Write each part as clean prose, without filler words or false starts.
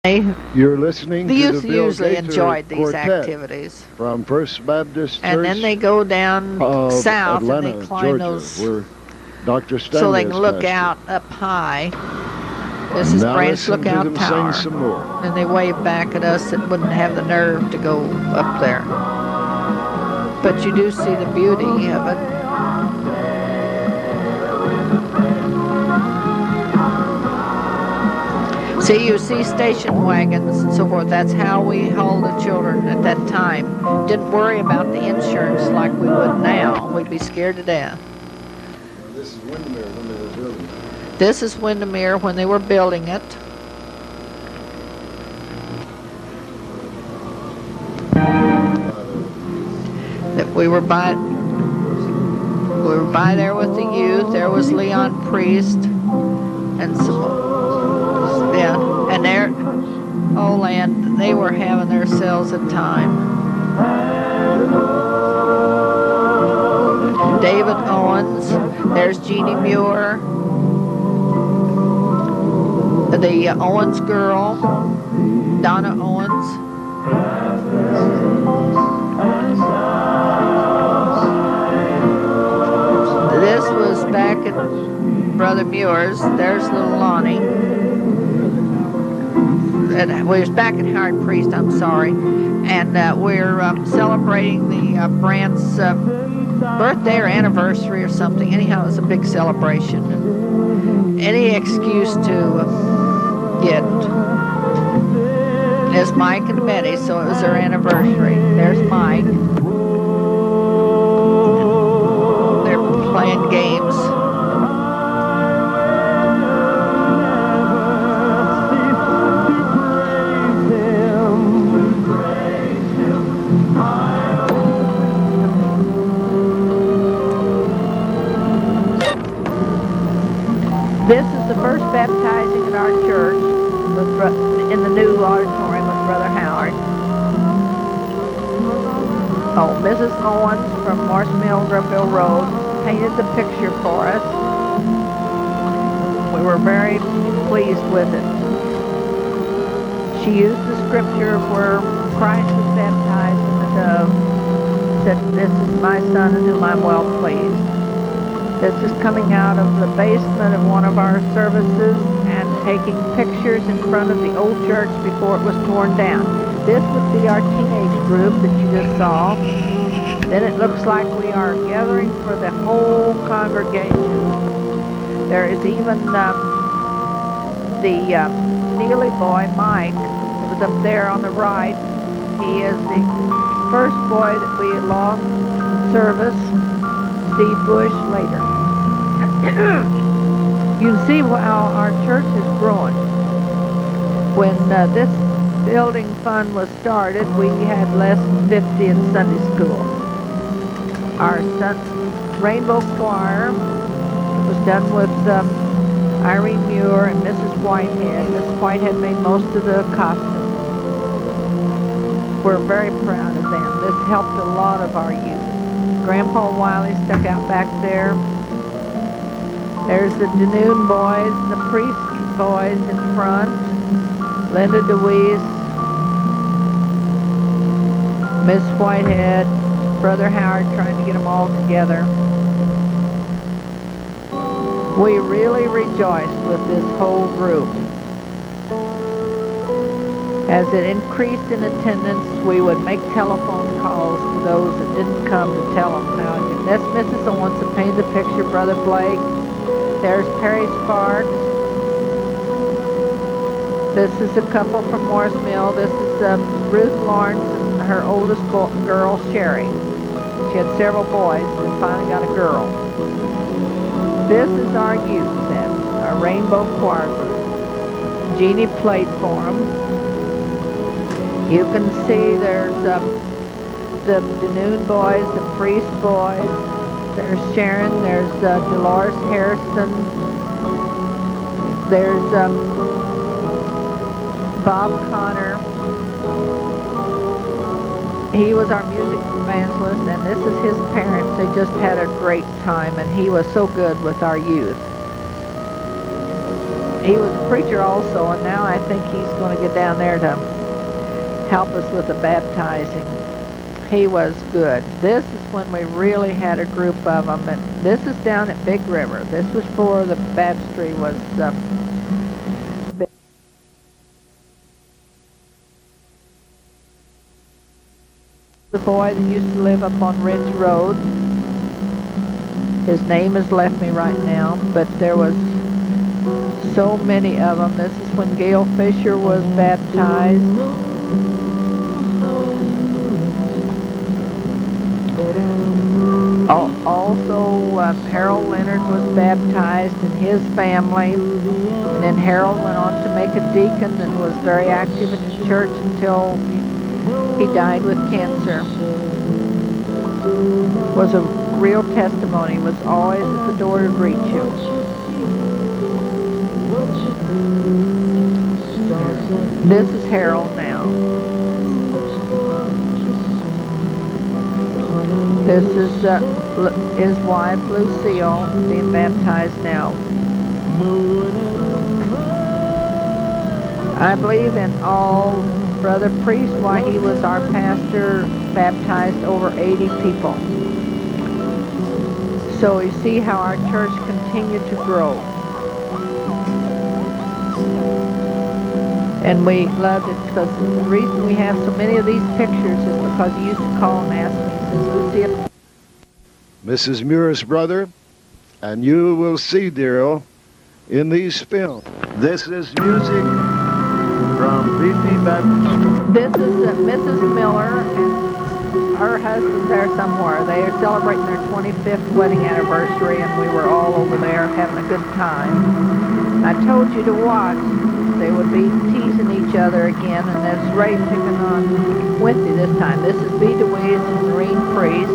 You're listening The to youth the Bill usually Gaither enjoyed these Quartet activities. from First Baptist And then Church they go down of south Atlanta, and they climb Georgia, those where Dr. so Stanley they can is look pastor. out up high. This is Now Branch listen to Lookout them Tower. sing some more. And they wave back at us that wouldn't have the nerve to go up there. But you do see the beauty of it. See, you see station wagons and so forth. That's how we hauled the children at that time. Didn't worry about the insurance like we would now. We'd be scared to death. This is Windermere when they were building it. This is Windermere when they were building it. That we were by there with the youth. There was Leon Priest and some. Yeah, and there, oh land, they were having themselves a time. David Owens, there's Jeannie Muir, the Owens girl, Donna Owens. This was back at Brother Muir's. There's little Lonnie. We was back at Howard Priest, I'm sorry, and we're celebrating the Brandt's birthday or anniversary or something. Anyhow, it was a big celebration. And any excuse to get. There's Mike and Betty, so it was their anniversary. There's Mike. They're playing games. This is the first baptizing at our church in the new auditorium with Brother Howard. Oh, Mrs. Owens from Morse Mill Pt2 Road painted the picture for us. We were very pleased with it. She used the scripture where Christ was baptized in the dove. Said, "This is my son in whom I'm well pleased." This is coming out of the basement of one of our services and taking pictures in front of the old church before it was torn down. This would be our teenage group that you just saw. Then it looks like we are gathering for the whole congregation. There is even the Neely boy, Mike, that was up there on the right. He is the first boy that we lost in service. Steve Bush later. You can see how our church is growing. When this building fund was started, we had less than 50 in Sunday school. Our Rainbow Choir was done with Irene Muir and Mrs. Whitehead. Mrs. Whitehead made most of the costumes. We're very proud of them. This helped a lot of our youth. Grandpa Wiley stuck out back there. There's the Danoon boys, the Priest boys in front. Linda DeWeese, Miss Whitehead, Brother Howard trying to get them all together. We really rejoiced with this whole group. As it increased in attendance, we would make telephone calls to those that didn't come to tell them how it did. That's Mrs. Owens that painted the picture, Brother Blake. There's Perry Sparks. This is a couple from Morse Mill. This is Ruth Lawrence and her oldest girl, Sherry. She had several boys and finally got a girl. This is our youth set, our Rainbow Choir group. Jeannie played for them. You can see there's the Danoon boys, the Priest boys. There's Sharon. There's Dolores Harrison. There's Bob Connor. He was our music evangelist, and this is his parents. They just had a great time, and he was so good with our youth. he was a preacher also, and now I think he's going to get down there to help us with the baptizing. He was good. This is when we really had a group of them. And this is down at Big River. This was before the baptistry was big. The boy that used to live up on Ridge Road. His name has left me right now, but there was so many of them. This is when Gail Fisher was baptized. Also, Harold Leonard was baptized and his family. And then Harold went on to make a deacon and was very active in his church until he died with cancer. Was a real testimony. Was always at the door to greet you. This is Harold now. This is his wife, Lucille, being baptized now. I believe in all, Brother Priest, why he was our pastor, baptized over 80 people. So you see how our church continued to grow. And we loved it because the reason we have so many of these pictures is because he used to call and ask me, says, Lucille. Mrs. Muir's brother, and you will see, Daryl, in these films. This is music from Pt Baptist. This is Mrs. Miller and her husband's there somewhere. They are celebrating their 25th wedding anniversary, and we were all over there having a good time. I told you to watch. They would be teasing each other again, and there's Ray picking on Winthy this time. This is B. DeWeese and Noreen Priest.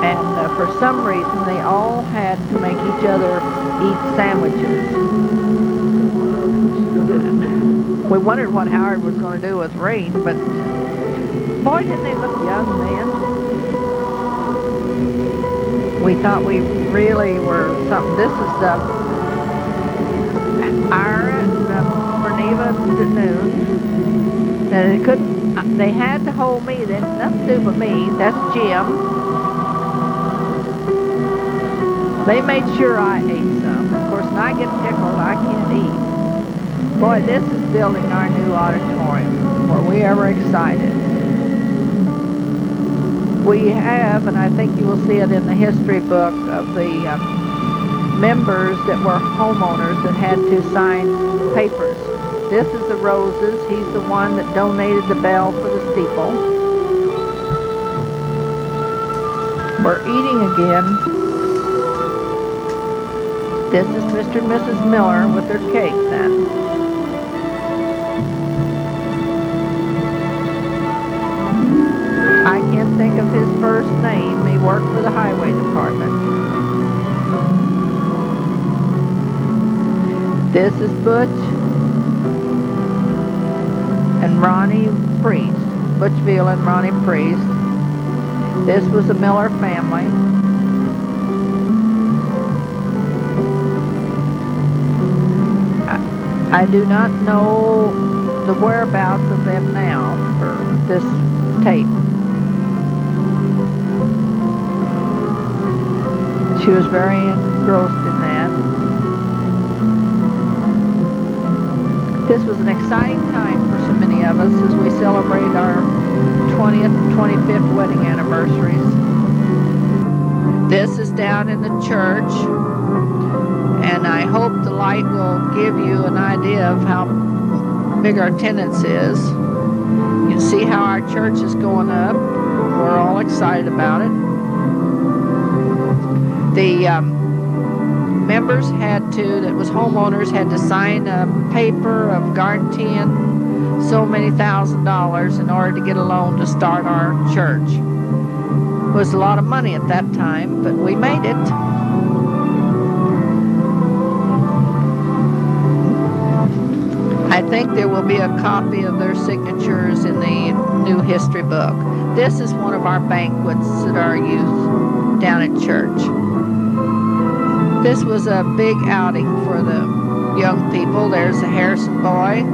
And for some reason, they all had to make each other eat sandwiches. We wondered what Howard was going to do with Rain, but boy, didn't they look young then. We thought we really were something. This is Ira and Berneva Noon. And they had to hold me. They had nothing to do with me. That's Jim. They made sure I ate some. Of course, when I get tickled, I can't eat. Boy, this is building our new auditorium. Were we ever excited? We have, and I think you will see it in the history book, of the members that were homeowners that had to sign papers. This is the Roses. He's the one that donated the bell for the steeple. We're eating again. This is Mr. and Mrs. Miller with their cake then. I can't think of his first name. He worked for the highway department. This is Butch and Ronnie Priest. Butchville and Ronnie Priest. This was the Miller family. I do not know the whereabouts of them now for this tape. She was very engrossed in that. This was an exciting time for so many of us as we celebrated our 20th and 25th wedding anniversaries. This is down in the church, and I hope the light will give you an idea of how big our attendance is. You can see how our church is going up. We're all excited about it. The members had to, that was homeowners, had to sign a paper of guaranteeing so many $1,000s in order to get a loan to start our church. It was a lot of money at that time, but we made it. I think there will be a copy of their signatures in the new history book. This is one of our banquets at our youth down at church. This was a big outing for the young people. There's a Harrison boy,